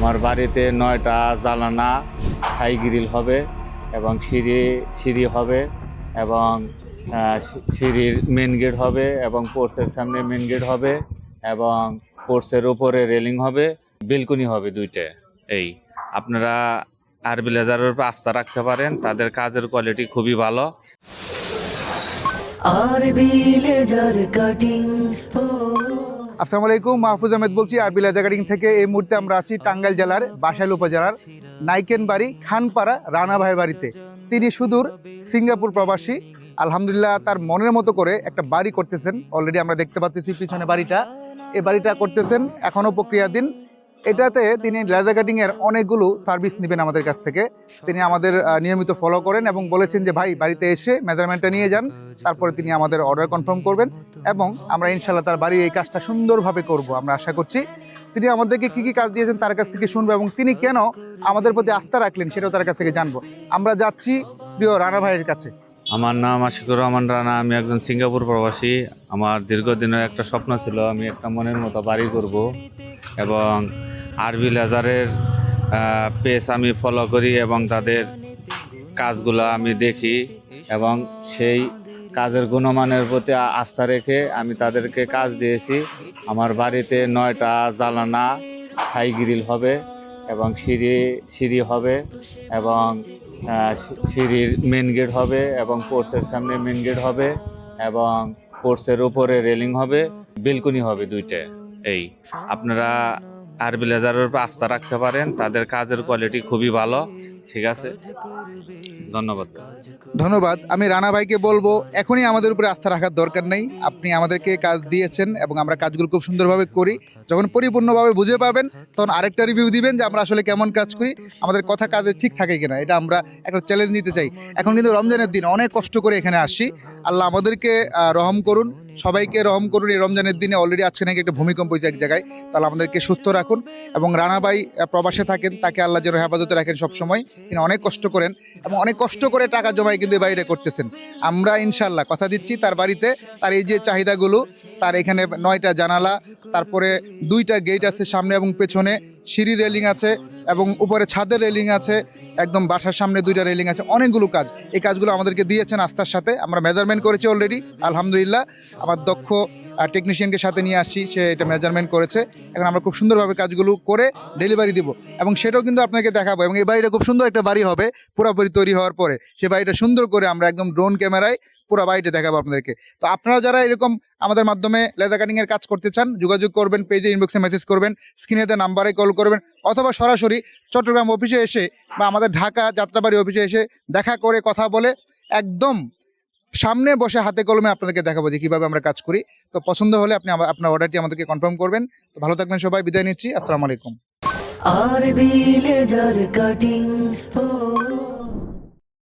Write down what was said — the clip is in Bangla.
আমার বাড়িতে 9টা জানালা থাই গ্রিল হবে এবং সিঁড়ি হবে এবং সিঁড়ির মেন গেট হবে এবং পোর্সের সামনে মেন গেট হবে এবং পোর্সের উপরে রেলিং হবে, বেলকনি হবে 2টে। এই আপনারা আরবি লেজারের উপর আস্থা রাখতে পারেন, তাদের কাজের কোয়ালিটি খুবই ভালো। আসসালামু আলাইকুম, মাহফুজ আহমেদ বলছি আরবি লেজার কাটিং থেকে। এই মুহূর্তে আমরা আছি টাঙ্গাইল জেলার বাসাইল উপজেলার নাইকেনবাড়ি খানপাড়া রানা ভাইয়ের বাড়িতে। তিনি সুদূর সিঙ্গাপুর প্রবাসী। আলহামদুলিল্লাহ তার মনের মতো করে একটা বাড়ি করতেছেন। অলরেডি আমরা দেখতে পাচ্ছি পিছনে বাড়িটা, এই বাড়িটা করতেছেন, এখনও প্রক্রিয়াধীন। এটাতে তিনি লেজার কাটিংয়ের অনেকগুলো সার্ভিস নেবেন আমাদের কাছ থেকে। তিনি আমাদের নিয়মিত ফলো করেন এবং বলেছেন যে ভাই বাড়িতে এসে মেজারমেন্টটা নিয়ে যান, তারপরে তিনি আমাদের অর্ডার কনফার্ম করবেন এবং আমরা ইনশাল্লাহ তার বাড়ির এই কাজটা সুন্দরভাবে করব। আমরা আশা করছি তিনি আমাদেরকে কী কী কাজ দিয়েছেন তার কাছ থেকে শুনবো এবং তিনি কেন আমাদের প্রতি আস্থা রাখলেন সেটাও তার কাছ থেকে জানবো। আমরা যাচ্ছি প্রিয় রানা ভাইয়ের কাছে। আমার নাম আশিকুর রহমান রানা, আমি একজন সিঙ্গাপুর প্রবাসী। আমার দীর্ঘদিনের একটা স্বপ্ন ছিল, আমি একটা মনের মতো বাড়ি করব এবং আরবি লেজারের পেজ আমি ফলো করি এবং তাদের কাজগুলো আমি দেখি এবং সেই কাজের গুণমানের প্রতি আস্থা রেখে আমি তাদেরকে কাজ দিয়েছি। আমার বাড়িতে 9টা জানালা থাই গ্রিল হবে এবং সিঁড়ি হবে এবং সিঁড়ির মেন গেট হবে এবং পোর্সের সামনে মেন গেট হবে এবং পোর্সের উপরে রেলিং হবে, বেলকনি হবে 2টে। এই আপনারা আরবি লেজারের উপর আস্থা রাখতে পারেন, তাদের কাজের কোয়ালিটি খুবই ভালো। ঠিক আছে, ধন্যবাদ। আমি রানা ভাইকে বলবো এখনই আমাদের উপরে আস্থা রাখার দরকার নেই। আপনি আমাদেরকে কাজ দিয়েছেন এবং আমরা কাজগুলো খুব সুন্দরভাবে করি। যখন পরিপূর্ণভাবে বুঝে পাবেন তখন আরেকটা রিভিউ দিবেন যে আমরা আসলে কেমন কাজ করি, আমাদের কথা কাজে ঠিক থাকে কিনা। এটা আমরা একটা চ্যালেঞ্জ নিতে চাই। এখন কিন্তু রমজানের দিন, অনেক কষ্ট করে এখানে আসি। আল্লাহ আমাদেরকে রহম করুন, সবাইকে রহম করুন। এই রমজানের দিনে অলরেডি আজকে নাকি একটা ভূমিকম্প হয়েছে এক জায়গায়। তাহলে আমাদেরকে সুস্থ রাখুন এবং রানা ভাই প্রবাসে থাকেন, তাকে আল্লাহ যেন হেফাজতে রাখেন সবসময়। তিনি অনেক কষ্ট করেন এবং অনেক কষ্ট করে টাকা জমায় কিন্তু এই বাড়িটা করতেছেন। আমরা ইনশাল্লাহ কথা দিচ্ছি তার বাড়িতে তার এই যে চাহিদাগুলো, তার এখানে 9টা জানালা, তারপরে 2টা গেট আছে সামনে এবং পেছনে, সিঁড়ি রেলিং আছে এবং উপরে ছাদের রেলিং আছে, একদম বাসার সামনে 2টা রেলিং আছে, অনেকগুলো কাজ। এই কাজগুলো আমাদেরকে দিয়েছেন আস্থার সাথে। আমরা মেজারমেন্ট করেছি অলরেডি, আলহামদুলিল্লাহ। আমার দক্ষ টেকনিশিয়ানকে সাথে নিয়ে আসছি, সে এটা মেজারমেন্ট করেছে। এখন আমরা খুব সুন্দরভাবে কাজগুলো করে ডেলিভারি দিব এবং সেটাও কিন্তু আপনাকে দেখাবো। এবং এই বাড়িটা খুব সুন্দর একটা বাড়ি হবে পুরোপুরি তৈরি হওয়ার পরে। সেই বাড়িটা সুন্দর করে আমরা একদম ড্রোন ক্যামেরায় পুরো বাড়িটা দেখাবো আপনাদেরকে। তো আপনারা যারা এরকম আমাদের মাধ্যমে লেজার কাটিংয়ের কাজ করতে চান, যোগাযোগ করবেন, পেজে ইনবক্সে মেসেজ করবেন, স্ক্রিনে দেওয়া নাম্বারে কল করবেন অথবা সরাসরি চট্টগ্রাম অফিসে এসে বা আমাদের ঢাকা যাত্রাবাড়ি অফিসে এসে দেখা করে কথা বলে একদম সামনে বসে হাতে কলমে আপনাদেরকে দেখাবো যে কীভাবে আমরা কাজ করি। তো পছন্দ হলে আপনি আপনার অর্ডারটি আমাদেরকে কনফার্ম করবেন। তো ভালো থাকবেন সবাই, বিদায় নিচ্ছি, আসসালামু আলাইকুম। আরবি লেজার কাটিং।